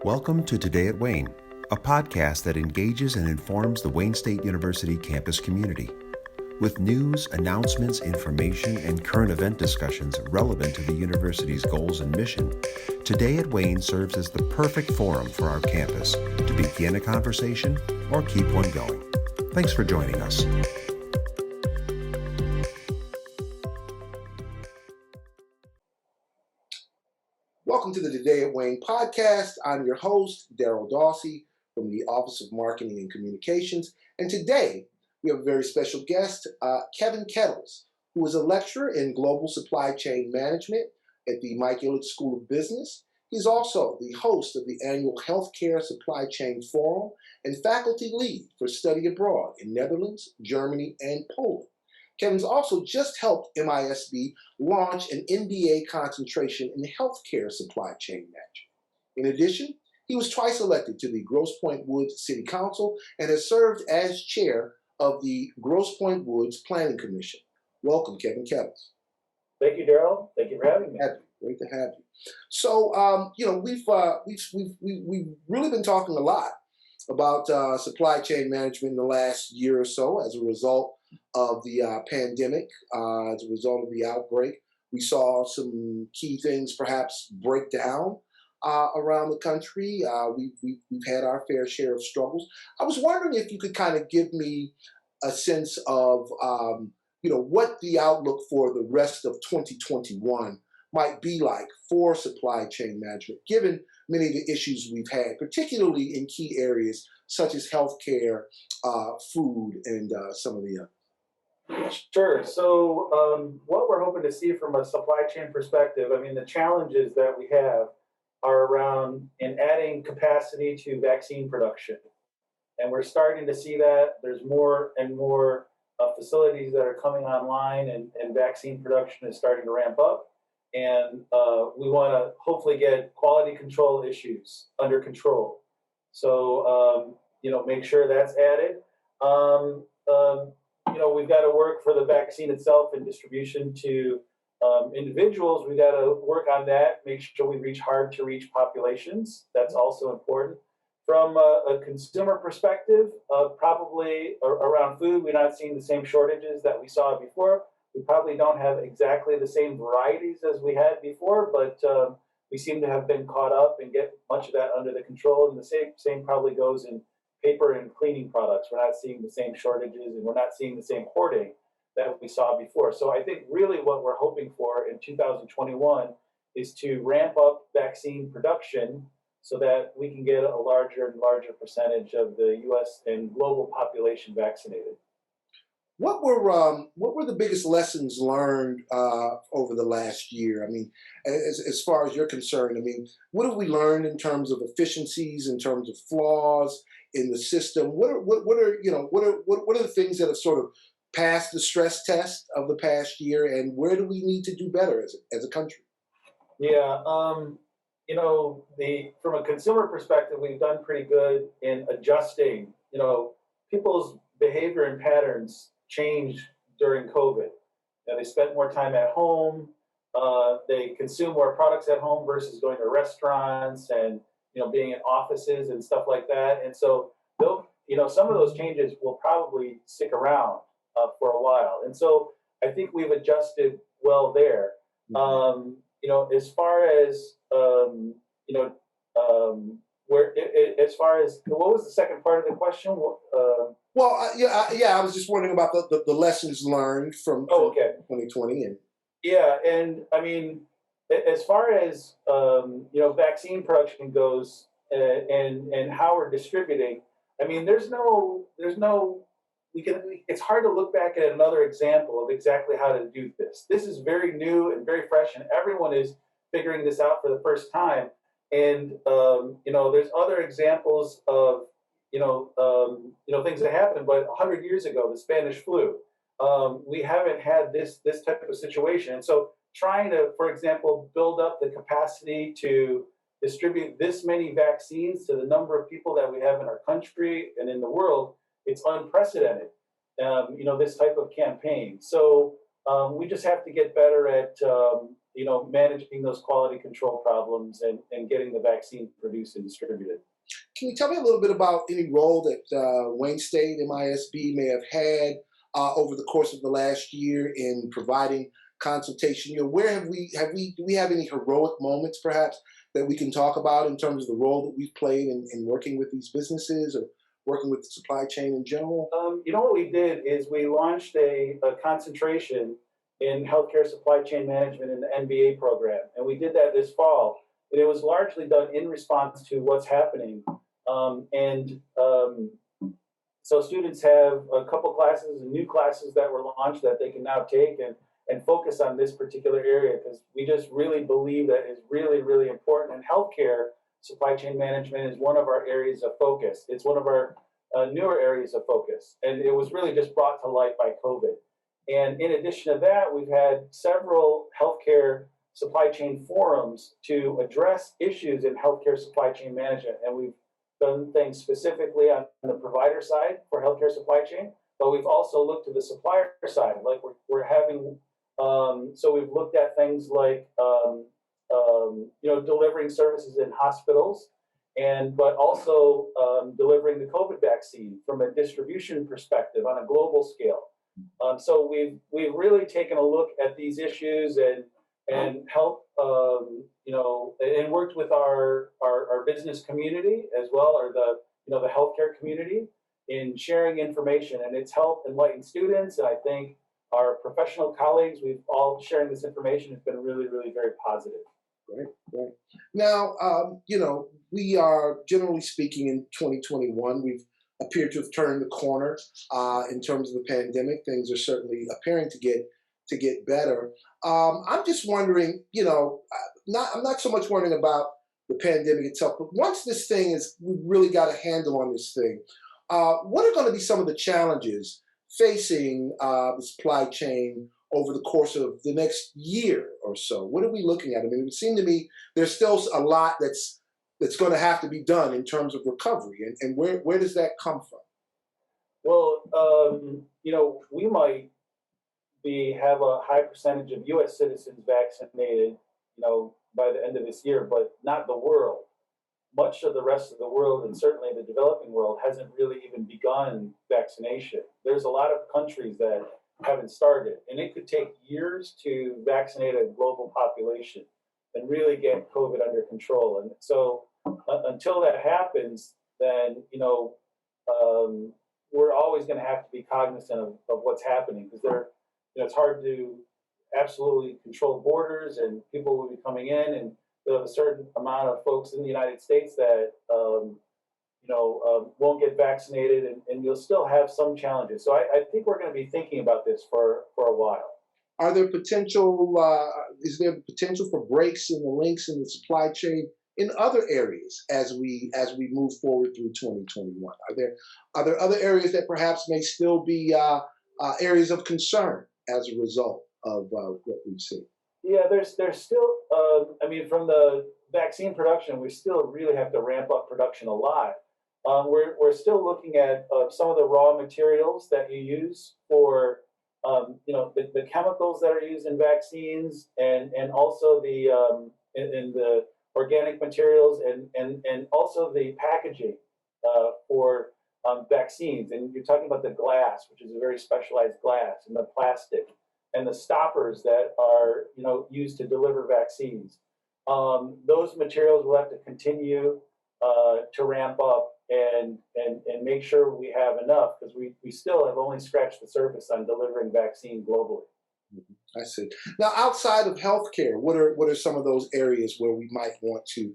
Welcome to Today at Wayne, a podcast that engages and informs the Wayne State University campus community. With news, announcements, information, and current event discussions relevant to the university's goals and mission, Today at Wayne serves as the perfect forum for our campus to begin a conversation or keep one going. Thanks for joining us. Welcome to the Today at Wayne podcast. I'm your host, Daryl Dawsey from the Office of Marketing and Communications. And today we have a very special guest, Kevin Kettles, who is a lecturer in Global Supply Chain Management at the Mike Ilitch School of Business. He's also the host of the annual Healthcare Supply Chain Forum and faculty lead for study abroad in Netherlands, Germany, and Poland. Kevin's also just helped MISB launch an MBA concentration in healthcare supply chain management. In addition, he was twice elected to the Grosse Pointe Woods City Council and has served as chair of the Grosse Pointe Woods Planning Commission. Welcome, Kevin Kettles. Thank you, Daryl. Thank you for having me. Great to have you. So, we've really been talking a lot about supply chain management in the last year or so as a result of the pandemic, as a result of the outbreak. We saw some key things perhaps break down around the country. We've had our fair share of struggles. I was wondering if you could kind of give me a sense of what the outlook for the rest of 2021 might be like for supply chain management, given many of the issues we've had, particularly in key areas such as healthcare, food, and some of the others. Sure. So what we're hoping to see from a supply chain perspective, the challenges that we have are around in adding capacity to vaccine production. And we're starting to see that there's more and more facilities that are coming online and vaccine production is starting to ramp up. And we want to hopefully get quality control issues under control. So, make sure that's added. We've got to work for the vaccine itself and distribution to individuals. We got to work on that, make sure we reach hard to reach populations. That's also important. From a consumer perspective, probably around food, we're not seeing the same shortages that we saw before. We probably don't have exactly the same varieties as we had before, but we seem to have been caught up and get much of that under the control. And the same probably goes in paper and cleaning products. We're not seeing the same shortages and we're not seeing the same hoarding that we saw before. So I think really what we're hoping for in 2021 is to ramp up vaccine production so that we can get a larger and larger percentage of the U.S. and global population vaccinated. What were the biggest lessons learned over the last year? As far as you're concerned, what have we learned in terms of efficiencies, in terms of flaws in the system? What are the things that have sort of passed the stress test of the past year, and where do we need to do better as a country? Yeah, from a consumer perspective, we've done pretty good in adjusting. People's behavior and patterns changed during COVID. They spent more time at home. They consume more products at home versus going to restaurants and being in offices and stuff like that. And so some of those changes will probably stick around for a while. And so I think we've adjusted well there. As far as as far as what was the second part of the question? I was just wondering about the lessons learned from 2020. As far as vaccine production goes and how we're distributing, it's hard to look back at another example of exactly how to do this. This is very new and very fresh, and everyone is figuring this out for the first time. And there's other examples of things that happened, but 100 years ago, the Spanish flu, we haven't had this type of situation. And so trying to, for example, build up the capacity to distribute this many vaccines to the number of people that we have in our country and in the world, it's unprecedented, this type of campaign. So we just have to get better at managing those quality control problems and getting the vaccine produced and distributed. Can you tell me a little bit about any role that Wayne State MISB may have had over the course of the last year in providing consultation? Where do we have any heroic moments perhaps that we can talk about in terms of the role that we've played in working with these businesses or working with the supply chain in general? What we did is we launched a concentration in healthcare supply chain management in the MBA program, and we did that this fall. And it was largely done in response to what's happening. So students have a couple classes and new classes that were launched that they can now take and focus on this particular area, because we just really believe that is really, really important. And healthcare supply chain management is one of our areas of focus. It's one of our newer areas of focus. And it was really just brought to light by COVID. And in addition to that, we've had several healthcare supply chain forums to address issues in healthcare supply chain management. And we've done things specifically on the provider side for healthcare supply chain, but we've also looked to the supplier side. Like we're having, so we've looked at things like, delivering services in hospitals, but also delivering the COVID vaccine from a distribution perspective on a global scale. So we've really taken a look at these issues and helped, and worked with our business community as well, or the healthcare community in sharing information, and it's helped enlighten students. And I think our professional colleagues, we've all sharing this information has been really, really very positive. Right. Now, we are generally speaking in 2021, we've appeared to have turned the corner in terms of the pandemic. Things are certainly appearing to get better. I'm just wondering, I'm not so much wondering about the pandemic itself, but once this thing we've really got a handle on this thing, what are going to be some of the challenges facing the supply chain over the course of the next year or so? What are we looking at? I mean, it would seem to me there's still a lot that's going to have to be done in terms of recovery, and where does that come from? Well, we might have a high percentage of U.S. citizens vaccinated, by the end of this year, but not the world. Much of the rest of the world, and certainly the developing world, hasn't really even begun vaccination. There's a lot of countries that haven't started, and it could take years to vaccinate a global population and really get COVID under control. And so until that happens, then, we're always going to have to be cognizant of what's happening, because it's hard to absolutely control borders, and people will be coming in, and there'll have a certain amount of folks in the United States that won't get vaccinated, and you'll still have some challenges. So I think we're going to be thinking about this for a while. Are there is there potential for breaks in the links in the supply chain in other areas as we move forward through 2021? Are there other areas that perhaps may still be areas of concern as a result of what we've seen? Yeah, there's still, from the vaccine production, we still really have to ramp up production a lot. We're still looking at some of the raw materials that you use for, the chemicals that are used in vaccines, and also the organic materials, and also the packaging for vaccines. And you're talking about the glass, which is a very specialized glass, and the plastic, and the stoppers that are used to deliver vaccines. Those materials will have to continue to ramp up and make sure we have enough, because we still have only scratched the surface on delivering vaccine globally. I see. Now, outside of healthcare, what are some of those areas where we might want to,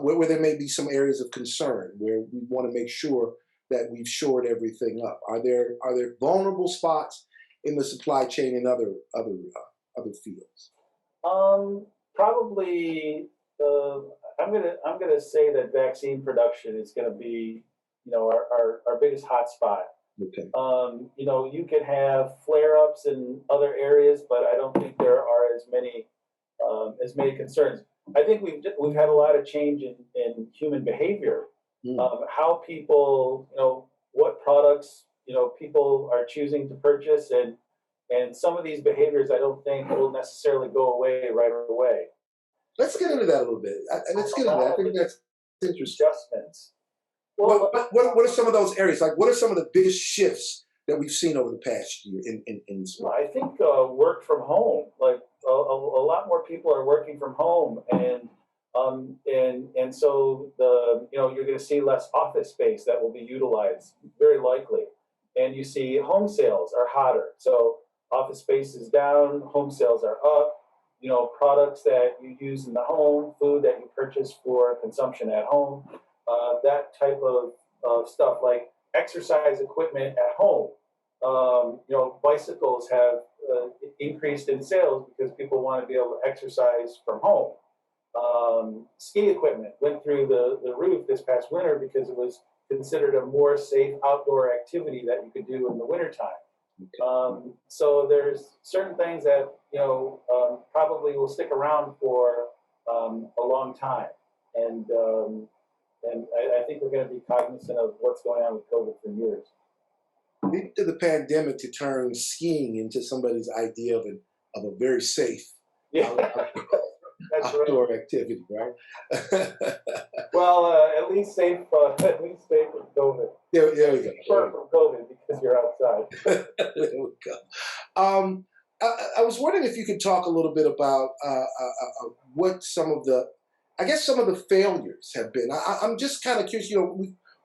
where there may be some areas of concern, where we want to make sure that we've shored everything up? Are there vulnerable spots in the supply chain in other fields? Probably. I'm gonna say that vaccine production is going to be, our biggest hotspot. Okay. You can have flare-ups in other areas, but I don't think there are as many concerns. I think we've had a lot of change in human behavior, how people, what products, people are choosing to purchase, and And some of these behaviors I don't think will necessarily go away right away. Let's get into that a little bit. Let's get into that. I think that's interesting. Adjustments. Well, What are some of those areas? Like, what are some of the biggest shifts that we've seen over the past year in this? well, I think work from home, like a lot more people are working from home, and so you're going to see less office space that will be utilized, very likely, and you see home sales are hotter. So office space is down, home sales are up. Products that you use in the home, food that you purchase for consumption at home, that type of stuff, like exercise equipment at home. Bicycles have increased in sales because people want to be able to exercise from home. Ski equipment went through the roof this past winter because it was considered a more safe outdoor activity that you could do in the wintertime. So there's certain things that probably will stick around for a long time, and I think we're going to be cognizant of what's going on with COVID for years. We need the pandemic to turn skiing into somebody's idea of a very safe Yeah, that's right. outdoor activity, right? Well, at least safe from COVID. There we go. Far from COVID because you're outside. There we go. I was wondering if you could talk a little bit about what some of the failures have been. I'm just kind of curious.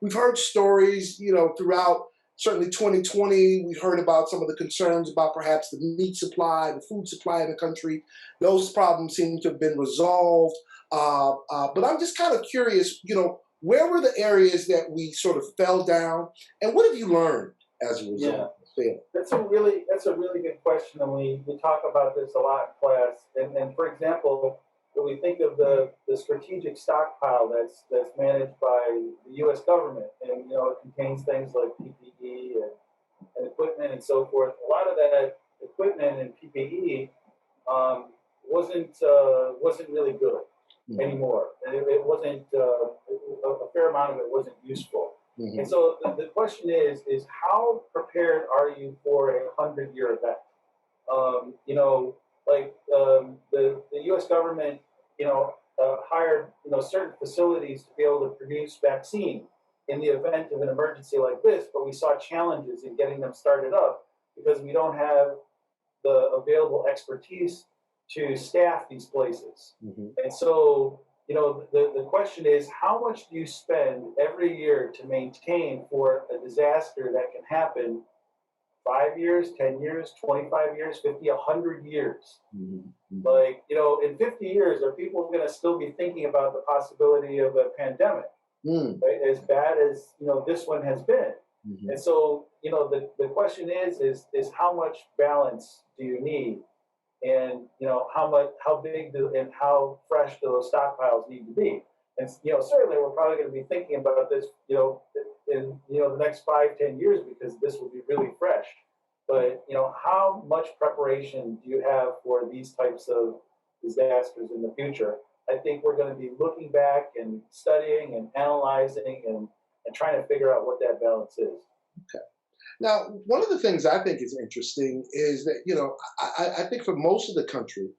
We've heard stories, throughout certainly 2020. We've heard about some of the concerns about perhaps the meat supply, the food supply in the country. Those problems seem to have been resolved. But I'm just kind of curious, where were the areas that we sort of fell down, and what have you learned as a result of failing? That's a really good question, and we talk about this a lot in class. And for example, when we think of the strategic stockpile that's managed by the U.S. government, and it contains things like PPE and equipment and so forth. A lot of that equipment and PPE wasn't really good anymore. It wasn't a fair amount of it wasn't useful. Mm-hmm. And so the question is how prepared are you for a 100-year event? The U.S. government, hired certain facilities to be able to produce vaccine in the event of an emergency like this, but we saw challenges in getting them started up because we don't have the available expertise to staff these places. Mm-hmm. And so, the question is, how much do you spend every year to maintain for a disaster that can happen 5 years, 10 years, 25 years, 50, 100 years? Mm-hmm. Like, in 50 years, are people going to still be thinking about the possibility of a pandemic, right? As bad as, this one has been. Mm-hmm. And so, the question is how much balance do you need? And, how big and how fresh do those stockpiles need to be? And, certainly we're probably going to be thinking about this, in, the next 5-10 years, because this will be really fresh. But, how much preparation do you have for these types of disasters in the future? I think we're going to be looking back and studying and analyzing and trying to figure out what that balance is. Okay. Now, one of the things I think is interesting is that, I think for most of the country,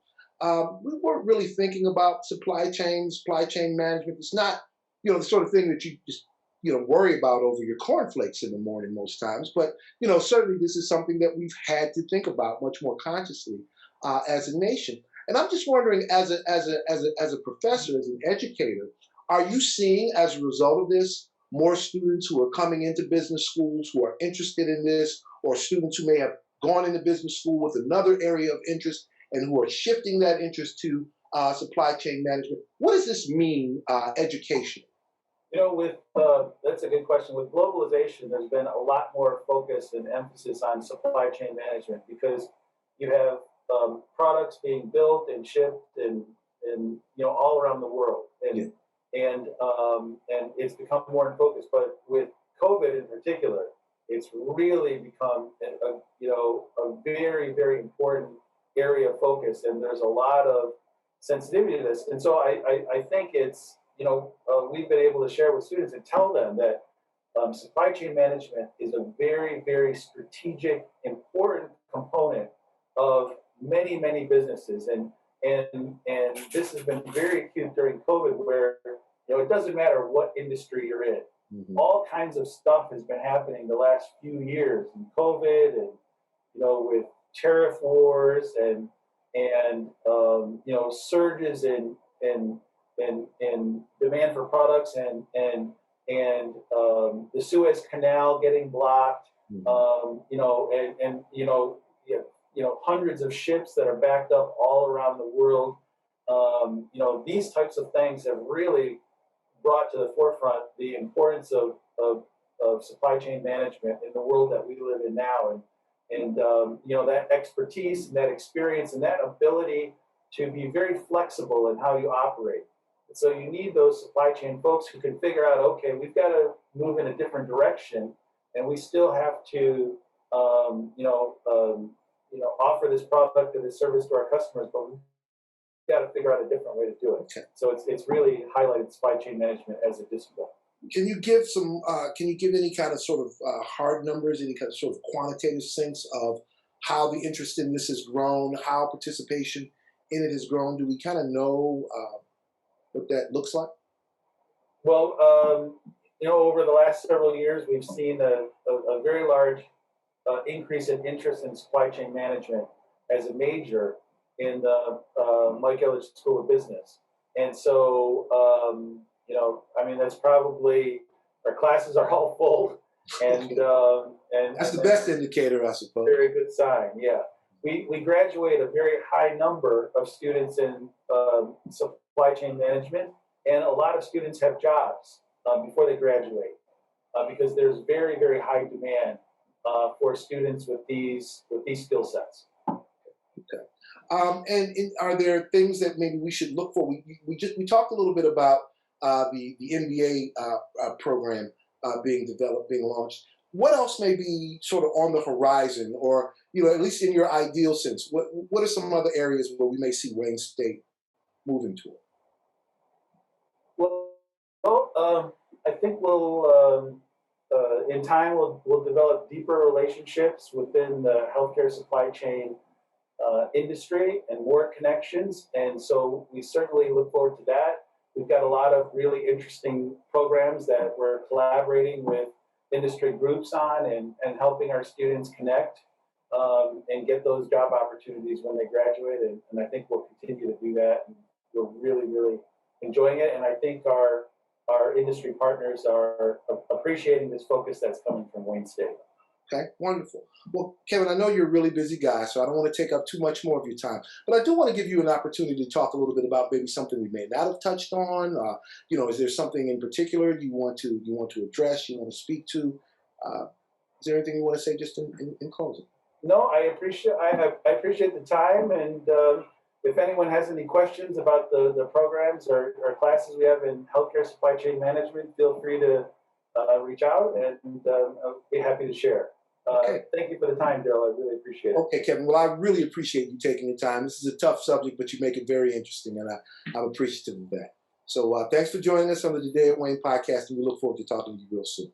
we weren't really thinking about supply chain management. It's not, the sort of thing that you just, worry about over your cornflakes in the morning most times. But, certainly this is something that we've had to think about much more consciously as a nation. And I'm just wondering, as a professor, as an educator, are you seeing, as a result of this, more students who are coming into business schools who are interested in this, or students who may have gone into business school with another area of interest and who are shifting that interest to supply chain management? What does this mean educationally? That's a good question. With globalization, there's been a lot more focus and emphasis on supply chain management because you have products being built and shipped and all around the world. And it's become more in focus. But with COVID in particular, it's really become a very, very important area of focus, and there's a lot of sensitivity to this. And so I think it's we've been able to share with students and tell them that supply chain management is a very, very strategic, important component of many, many businesses. And this has been very acute during COVID, where it doesn't matter what industry you're in. Mhm. All kinds of stuff has been happening the last few years, in COVID, and with tariff wars and surges in demand for products and the Suez Canal getting blocked, hundreds of ships that are backed up all around the world. These types of things have really brought to the forefront the importance of supply chain management in the world that we live in now, and that expertise and that experience and that ability to be very flexible in how you operate. And so you need those supply chain folks who can figure out, okay, we've got to move in a different direction, and we still have to offer this product or this service to our customers, but we've got to figure out a different way to do it. Okay. So it's really highlighted supply chain management as a discipline. Can you give any kind of sort of hard numbers, any kind of sort of quantitative sense of how the interest in this has grown, how participation in it has grown? Do we kind of know what that looks like? Well, over the last several years, we've seen a very large increase in interest in supply chain management as a major in the Mike Ilitch School of Business. And so, that's probably, our classes are all full, and That's the best indicator, I suppose. Very good sign, yeah. We graduate a very high number of students in supply chain management, and a lot of students have jobs before they graduate because there's very, very high demand for students with these skill sets. Okay. And are there things that maybe we should look for? We talked a little bit about the MBA program being developed, being launched. What else may be sort of on the horizon, or at least in your ideal sense? What are some other areas where we may see Wayne State moving toward? Well, I think we'll in time we'll develop deeper relationships within the healthcare supply chain industry and work connections, and so we certainly look forward to that. We've got a lot of really interesting programs that we're collaborating with industry groups on and helping our students connect and get those job opportunities when they graduate, and I think we'll continue to do that, and we're really, really enjoying it, and I think our industry partners are appreciating this focus that's coming from Wayne State. Okay, wonderful. Well, Kevin, I know you're a really busy guy, so I don't want to take up too much more of your time. But I do want to give you an opportunity to talk a little bit about maybe something we may not have touched on. Is there something in particular you want to address, you want to speak to? Is there anything you want to say just in closing? No, I appreciate the time, and if anyone has any questions about the programs or classes we have in healthcare supply chain management, feel free to reach out, and I'll be happy to share. Okay. Thank you for the time, Daryl. I really appreciate it. Okay, Kevin. Well, I really appreciate you taking the time. This is a tough subject, but you make it very interesting, and I'm appreciative of that. So thanks for joining us on the Today at Wayne podcast, and we look forward to talking to you real soon.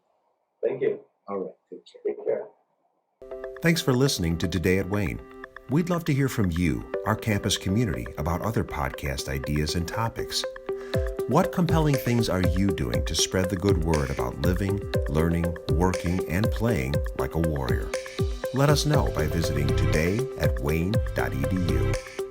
Thank you. All right. Take care. Take care. Thanks for listening to Today at Wayne. We'd love to hear from you, our campus community, about other podcast ideas and topics. What compelling things are you doing to spread the good word about living, learning, working, and playing like a warrior? Let us know by visiting todayatwayne.edu.